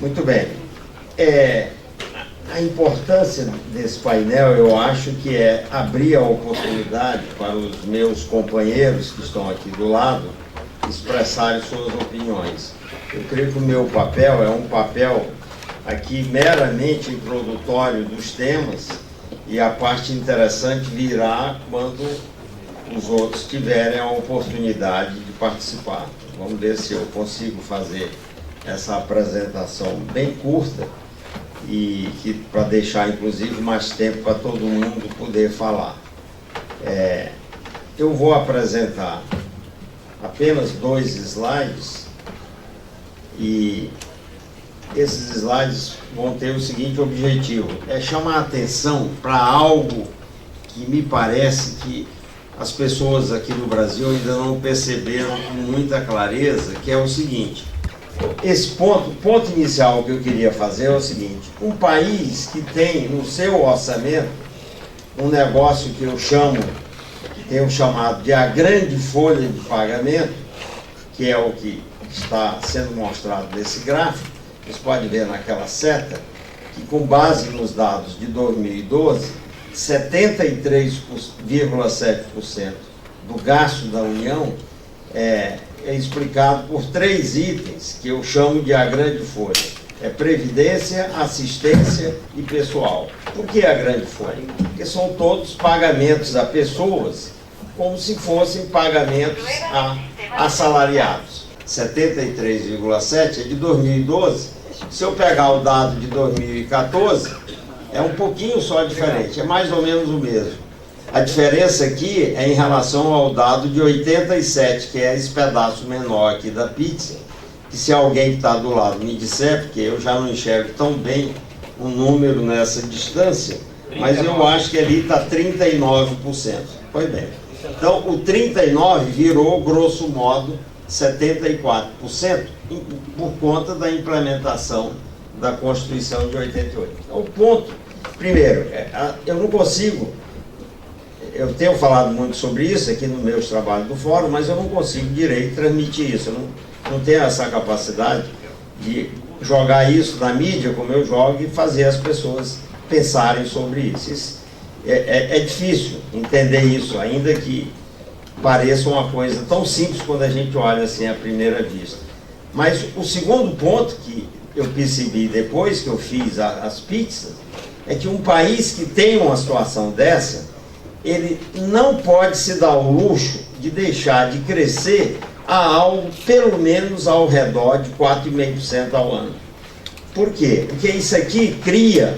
Muito bem. A importância desse painel, eu acho que é abrir a oportunidade para os meus companheiros que estão aqui do lado expressarem suas opiniões. Eu creio que o meu papel é um papel aqui meramente introdutório dos temas, e a parte interessante virá quando os outros tiverem a oportunidade de participar. Vamos ver se eu consigo fazer essa apresentação bem curta e para deixar, inclusive, mais tempo para todo mundo poder falar. Eu vou apresentar apenas 2 slides, e esses slides vão ter o seguinte objetivo: é chamar a atenção para algo que me parece que as pessoas aqui no Brasil ainda não perceberam com muita clareza, que é o seguinte. Esse ponto inicial que eu queria fazer é o seguinte: um país que tem no seu orçamento um negócio que tenho chamado de a grande folha de pagamento, que é o que está sendo mostrado nesse gráfico, vocês podem ver naquela seta, que com base nos dados de 2012, 73,7% do gasto da União é explicado por 3 itens que eu chamo de a grande folha. Previdência, assistência e pessoal. Por que a grande folha? Porque são todos pagamentos a pessoas, como se fossem pagamentos a assalariados. 73,7% é de 2012. Se eu pegar o dado de 2014, é um pouquinho só diferente, é mais ou menos o mesmo. A diferença aqui é em relação ao dado de 87, que é esse pedaço menor aqui da pizza, que se alguém que está do lado me disser, porque eu já não enxergo tão bem o número nessa distância, mas eu acho que ali está 39%. Pois bem. Então, o 39% virou, grosso modo, 74%, por conta da implementação da Constituição de 88. Então, o ponto, primeiro, eu não consigo, eu tenho falado muito sobre isso aqui nos meus trabalhos do fórum, mas eu não consigo direito transmitir isso, eu não tenho essa capacidade de jogar isso na mídia como eu jogo e fazer as pessoas pensarem sobre isso. É difícil entender isso, ainda que pareça uma coisa tão simples quando a gente olha assim à primeira vista. Mas o segundo ponto que eu percebi depois que eu fiz as pizzas é que um país que tem uma situação dessa, ele não pode se dar o luxo de deixar de crescer a algo pelo menos ao redor de 4,5% ao ano. Por quê? Porque isso aqui cria,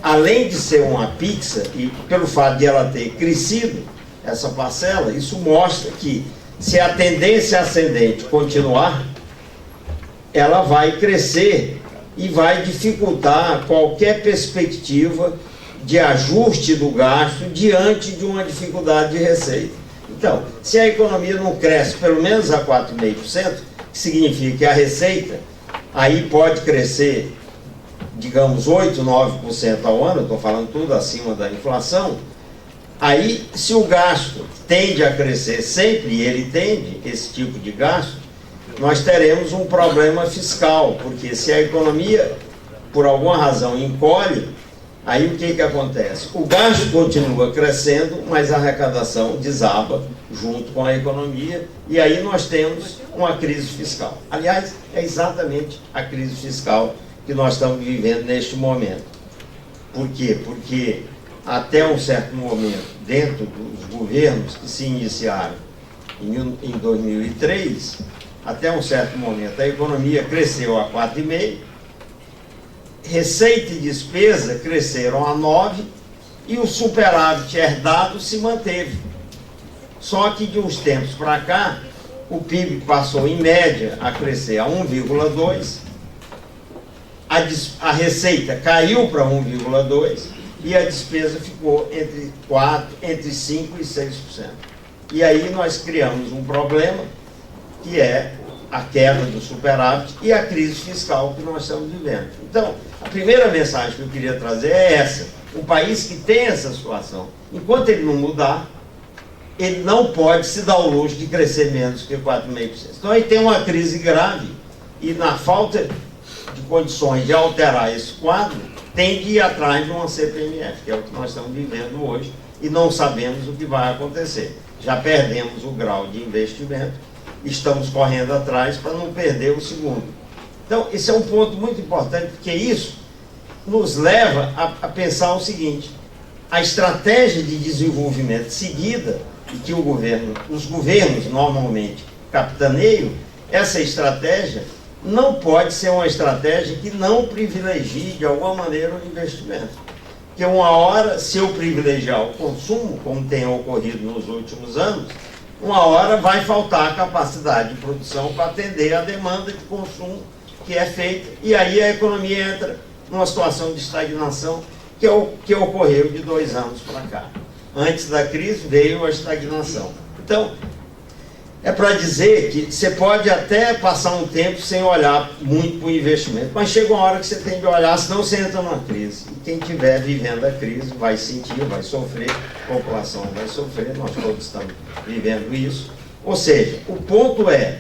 além de ser uma pizza, e pelo fato de ela ter crescido, essa parcela, isso mostra que se a tendência ascendente continuar, ela vai crescer e vai dificultar qualquer perspectiva de ajuste do gasto diante de uma dificuldade de receita. Então, se a economia não cresce pelo menos a 4,5%, que significa que a receita aí pode crescer, digamos, 8%, 9% ao ano, estou falando tudo acima da inflação. Aí, se o gasto tende a crescer sempre, e ele tende, esse tipo de gasto, nós teremos um problema fiscal, porque se a economia, por alguma razão, encolhe, aí o que acontece? O gasto continua crescendo, mas a arrecadação desaba junto com a economia, e aí nós temos uma crise fiscal. Aliás, é exatamente a crise fiscal que nós estamos vivendo neste momento. Por quê? Porque até um certo momento, dentro dos governos que se iniciaram em 2003, até um certo momento a economia cresceu a 4,5%, receita e despesa cresceram a 9%, e o superávit herdado se manteve. Só que de uns tempos para cá, o PIB passou em média a crescer a 1,2%, a receita caiu para 1,2%, e a despesa ficou entre 5% e 6%. E aí nós criamos um problema, que é a queda do superávit e a crise fiscal que nós estamos vivendo. Então, a primeira mensagem que eu queria trazer é essa: um país que tem essa situação, enquanto ele não mudar, ele não pode se dar o luxo de crescer menos que 4,5%. Então, aí tem uma crise grave, e na falta de condições de alterar esse quadro, tem que ir atrás de uma CPMF, que é o que nós estamos vivendo hoje, e não sabemos o que vai acontecer. Já perdemos o grau de investimento, estamos correndo atrás para não perder o segundo. Então, esse é um ponto muito importante, porque isso nos leva a pensar o seguinte: a estratégia de desenvolvimento seguida, e que os governos normalmente capitaneiam, essa estratégia não pode ser uma estratégia que não privilegie de alguma maneira o investimento. Porque uma hora, se eu privilegiar o consumo, como tem ocorrido nos últimos anos, uma hora vai faltar a capacidade de produção para atender a demanda de consumo que é feita, e aí a economia entra numa situação de estagnação, que é o que ocorreu de 2 anos para cá. Antes da crise veio a estagnação. Então, é para dizer que você pode até passar um tempo sem olhar muito para o investimento, mas chega uma hora que você tem de olhar, senão você entra numa crise. E quem estiver vivendo a crise vai sentir, vai sofrer, a população vai sofrer, nós todos estamos vivendo isso. Ou seja, o ponto é,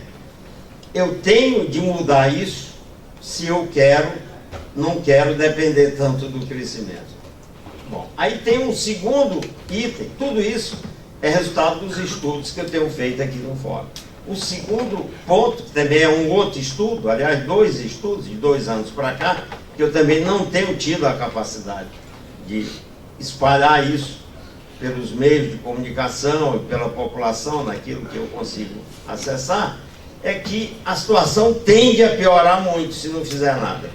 eu tenho de mudar isso se eu não quero depender tanto do crescimento. Bom, aí tem um segundo item, tudo isso é resultado dos estudos que eu tenho feito aqui no fórum. O segundo ponto, que também é um outro estudo, aliás, 2 estudos de 2 anos para cá, que eu também não tenho tido a capacidade de espalhar isso pelos meios de comunicação e pela população, naquilo que eu consigo acessar, é que a situação tende a piorar muito se não fizer nada.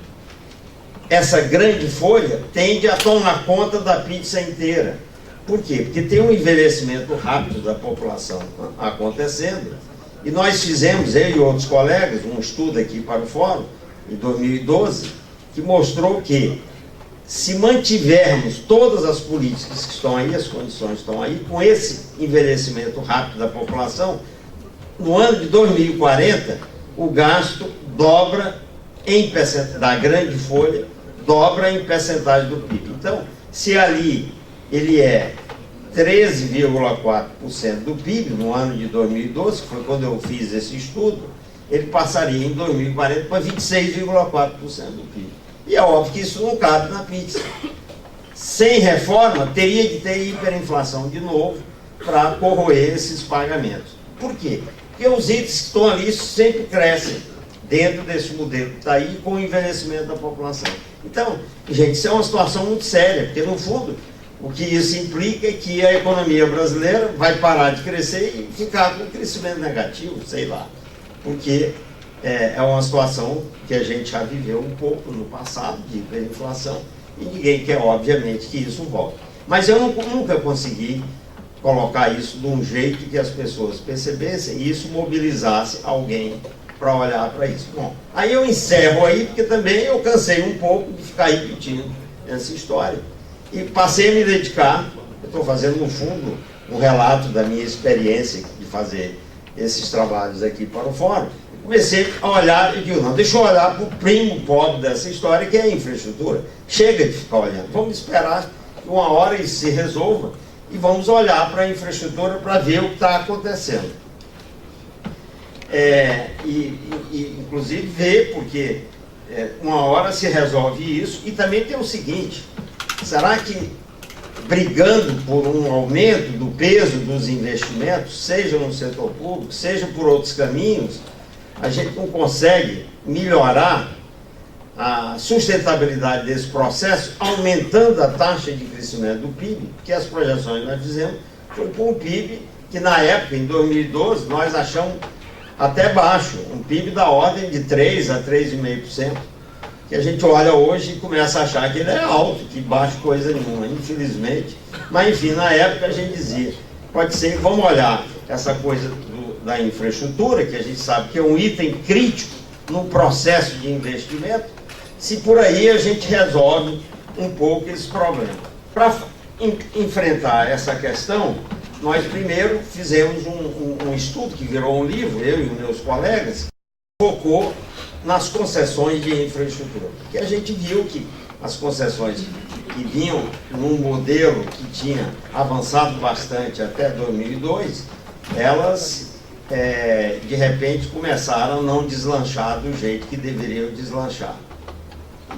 Essa grande folha tende a tomar conta da pizza inteira. Por quê? Porque tem um envelhecimento rápido da população acontecendo, e nós fizemos, eu e outros colegas, um estudo aqui para o Fórum, em 2012, que mostrou que, se mantivermos todas as políticas que estão aí, as condições estão aí, com esse envelhecimento rápido da população, no ano de 2040, o gasto dobra da grande folha, dobra em percentagem do PIB. Então, se ali ele é 13,4% do PIB no ano de 2012, que foi quando eu fiz esse estudo, ele passaria em 2040 para 26,4% do PIB. E é óbvio que isso não cabe na pizza. Sem reforma, teria de ter hiperinflação de novo para corroer esses pagamentos. Por quê? Porque os itens que estão ali sempre crescem dentro desse modelo que está aí, com o envelhecimento da população. Então, gente, isso é uma situação muito séria, porque no fundo o que isso implica é que a economia brasileira vai parar de crescer e ficar com crescimento negativo, sei lá, porque é uma situação que a gente já viveu um pouco no passado, de hiperinflação, e ninguém quer, obviamente, que isso volte. Mas eu nunca consegui colocar isso de um jeito que as pessoas percebessem e isso mobilizasse alguém para olhar para isso. Bom, aí eu encerro aí, porque também eu cansei um pouco de ficar repetindo essa história. E passei a me dedicar, eu estou fazendo no fundo um relato da minha experiência de fazer esses trabalhos aqui para o Fórum. Comecei a olhar e digo, não, deixa eu olhar para o primo pobre dessa história, que é a infraestrutura. Chega de ficar olhando, vamos esperar que uma hora isso se resolva e vamos olhar para a infraestrutura para ver o que está acontecendo. Inclusive ver, porque uma hora se resolve isso. E também tem o seguinte: será que brigando por um aumento do peso dos investimentos, seja no setor público, seja por outros caminhos, a gente não consegue melhorar a sustentabilidade desse processo, aumentando a taxa de crescimento do PIB? Porque as projeções que nós fizemos foram para um PIB que, na época, em 2012, nós achamos até baixo, um PIB da ordem de 3% a 3,5%, que a gente olha hoje e começa a achar que ele é alto, que baixo coisa nenhuma, infelizmente. Mas, enfim, na época a gente dizia, pode ser, vamos olhar essa coisa da infraestrutura, que a gente sabe que é um item crítico no processo de investimento, se por aí a gente resolve um pouco esse problema. Para enfrentar essa questão, nós primeiro fizemos um estudo que virou um livro, eu e os meus colegas, que focou nas concessões de infraestrutura. Porque a gente viu que as concessões que vinham num modelo que tinha avançado bastante até 2002, elas de repente começaram a não deslanchar do jeito que deveriam deslanchar.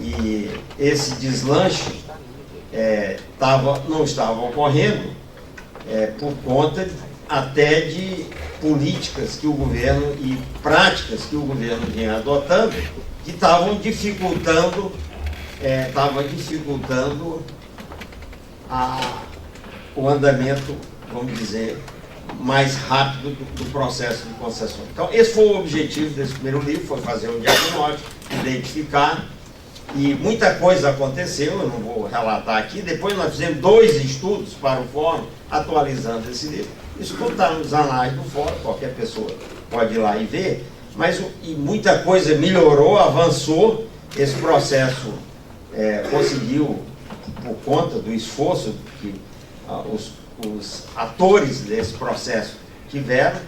E esse deslanche não estava ocorrendo por conta até de políticas que o governo e práticas que o governo vinha adotando, que estavam dificultando o andamento, vamos dizer, mais rápido do processo de concessão. Então, esse foi o objetivo desse primeiro livro, foi fazer um diagnóstico, identificar, e muita coisa aconteceu, eu não vou relatar aqui. Depois nós fizemos 2 estudos para o fórum, atualizando esse livro. Isso tudo está nos anais do fórum, qualquer pessoa pode ir lá e ver, mas muita coisa melhorou, avançou, esse processo conseguiu, por conta do esforço que os atores desse processo tiveram,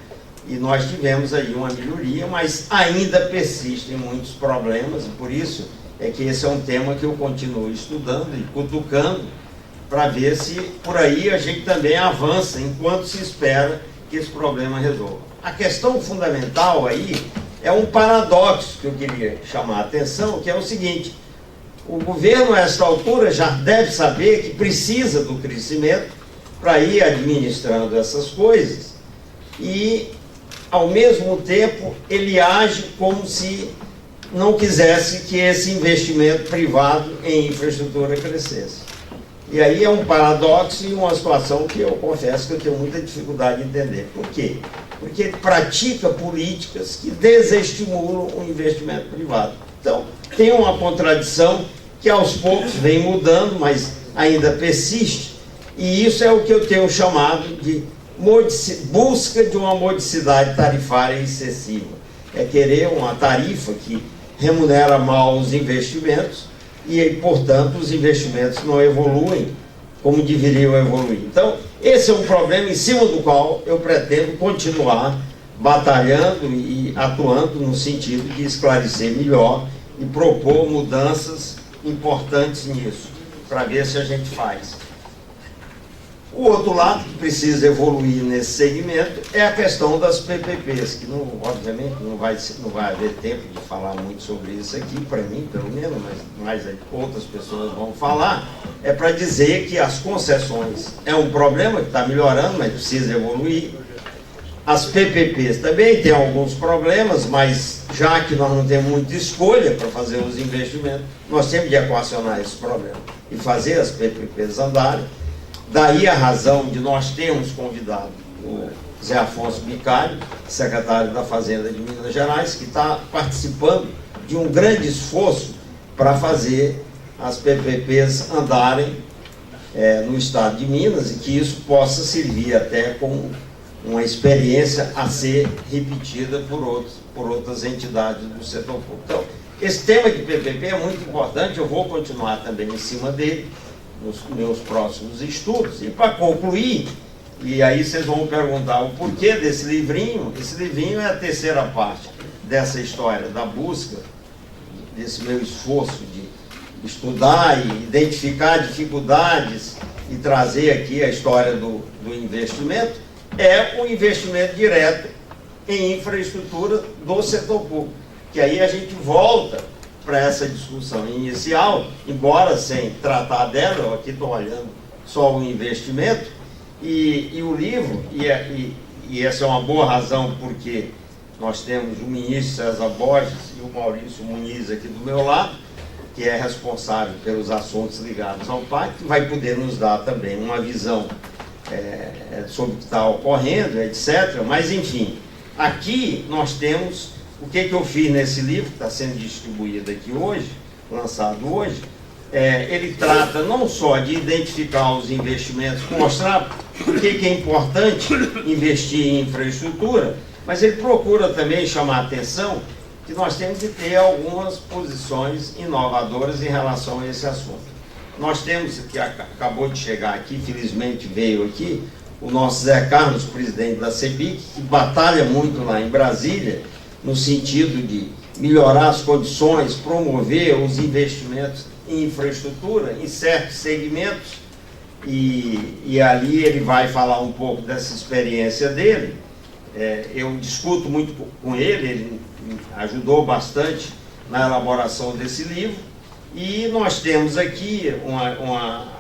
e nós tivemos aí uma melhoria, mas ainda persistem muitos problemas, e por isso é que esse é um tema que eu continuo estudando e cutucando, para ver se por aí a gente também avança, enquanto se espera que esse problema resolva. A questão fundamental aí é um paradoxo que eu queria chamar a atenção, que é o seguinte: o governo, a esta altura, já deve saber que precisa do crescimento para ir administrando essas coisas, e, ao mesmo tempo, ele age como se não quisesse que esse investimento privado em infraestrutura crescesse. E aí é um paradoxo e uma situação que eu confesso que eu tenho muita dificuldade de entender. Por quê? Porque ele pratica políticas que desestimulam o investimento privado. Então, tem uma contradição que aos poucos vem mudando, mas ainda persiste, e isso é o que eu tenho chamado de busca de uma modicidade tarifária excessiva. É querer uma tarifa que remunera mal os investimentos e, portanto, os investimentos não evoluem como deveriam evoluir. Então, esse é um problema em cima do qual eu pretendo continuar batalhando e atuando no sentido de esclarecer melhor e propor mudanças importantes nisso, para ver se a gente faz. O outro lado que precisa evoluir nesse segmento é a questão das PPPs, que não, obviamente não vai haver tempo de falar muito sobre isso aqui, para mim pelo menos, mas outras pessoas vão falar. É para dizer que as concessões é um problema que está melhorando, mas precisa evoluir. As PPPs também têm alguns problemas, mas já que nós não temos muita escolha para fazer os investimentos, nós temos de equacionar esse problema e fazer as PPPs andarem. Daí a razão de nós termos convidado o Zé Afonso Bicalho, secretário da Fazenda de Minas Gerais, que está participando de um grande esforço para fazer as PPPs andarem no estado de Minas, e que isso possa servir até como uma experiência a ser repetida por outras entidades do setor público. Então, esse tema de PPP é muito importante, eu vou continuar também em cima dele nos meus próximos estudos. E para concluir, e aí vocês vão perguntar o porquê desse livrinho. Esse livrinho é a terceira parte dessa história da busca, desse meu esforço de estudar e identificar dificuldades e trazer aqui a história do investimento. É o investimento direto em infraestrutura do setor público, que aí a gente volta para essa discussão inicial, embora sem tratar dela. Eu aqui estou olhando só o investimento, e o livro, e essa é uma boa razão, porque nós temos o ministro César Borges e o Maurício Muniz aqui do meu lado, que é responsável pelos assuntos ligados ao PAC, que vai poder nos dar também uma visão sobre o que está ocorrendo, etc. Mas, enfim, aqui nós temos o que eu fiz nesse livro, que está sendo distribuído aqui hoje, lançado hoje. Ele trata não só de identificar os investimentos, mostrar por que é importante investir em infraestrutura, mas ele procura também chamar a atenção que nós temos que ter algumas posições inovadoras em relação a esse assunto. Nós temos, que acabou de chegar aqui, felizmente veio aqui, o nosso Zé Carlos, presidente da CEBIC, que batalha muito lá em Brasília, no sentido de melhorar as condições, promover os investimentos em infraestrutura, em certos segmentos, e ali ele vai falar um pouco dessa experiência dele. Eu discuto muito com ele, ele me ajudou bastante na elaboração desse livro, E nós temos aqui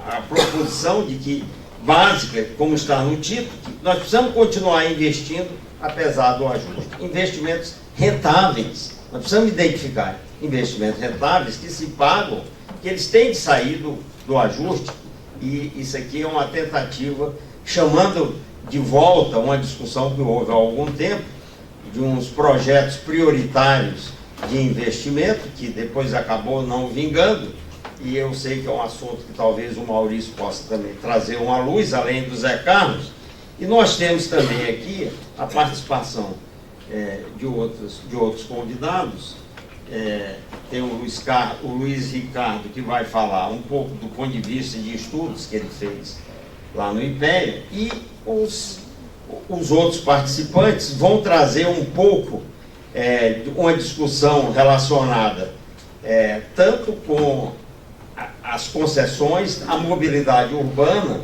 a proposição de que, básica, como está no título, que nós precisamos continuar investindo, apesar do ajuste. Investimentos rentáveis. Nós precisamos identificar investimentos rentáveis que se pagam, que eles têm de sair do ajuste, e isso aqui é uma tentativa, chamando de volta uma discussão que houve há algum tempo, de uns projetos prioritários de investimento, que depois acabou não vingando, e eu sei que é um assunto que talvez o Maurício possa também trazer uma luz, além do Zé Carlos, e nós temos também aqui a participação de outros convidados. Tem o Luiz Ricardo, que vai falar um pouco do ponto de vista de estudos que ele fez lá no IPEA, e os outros participantes vão trazer um pouco uma discussão relacionada tanto com as concessões, a mobilidade urbana,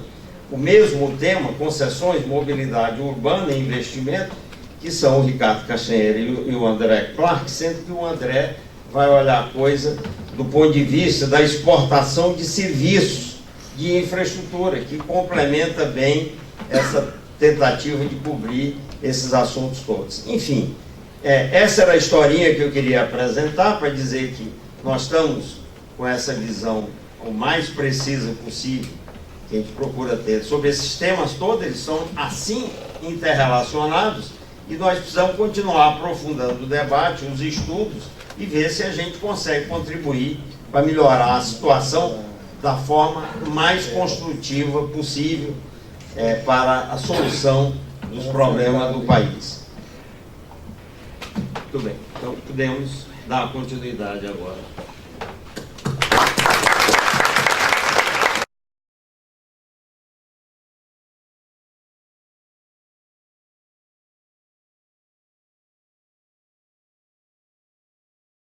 o mesmo tema, concessões, mobilidade urbana e investimento, que são o Ricardo Castanheira e o André Clark, sendo que o André vai olhar a coisa do ponto de vista da exportação de serviços de infraestrutura, que complementa bem essa tentativa de cobrir esses assuntos todos. Enfim, essa era a historinha que eu queria apresentar, para dizer que nós estamos com essa visão o mais precisa possível, que a gente procura ter sobre esses temas todos. Eles são assim interrelacionados, e nós precisamos continuar aprofundando o debate, os estudos, e ver se a gente consegue contribuir para melhorar a situação da forma mais construtiva possível para a solução dos problemas do país. Muito bem, então podemos dar continuidade agora.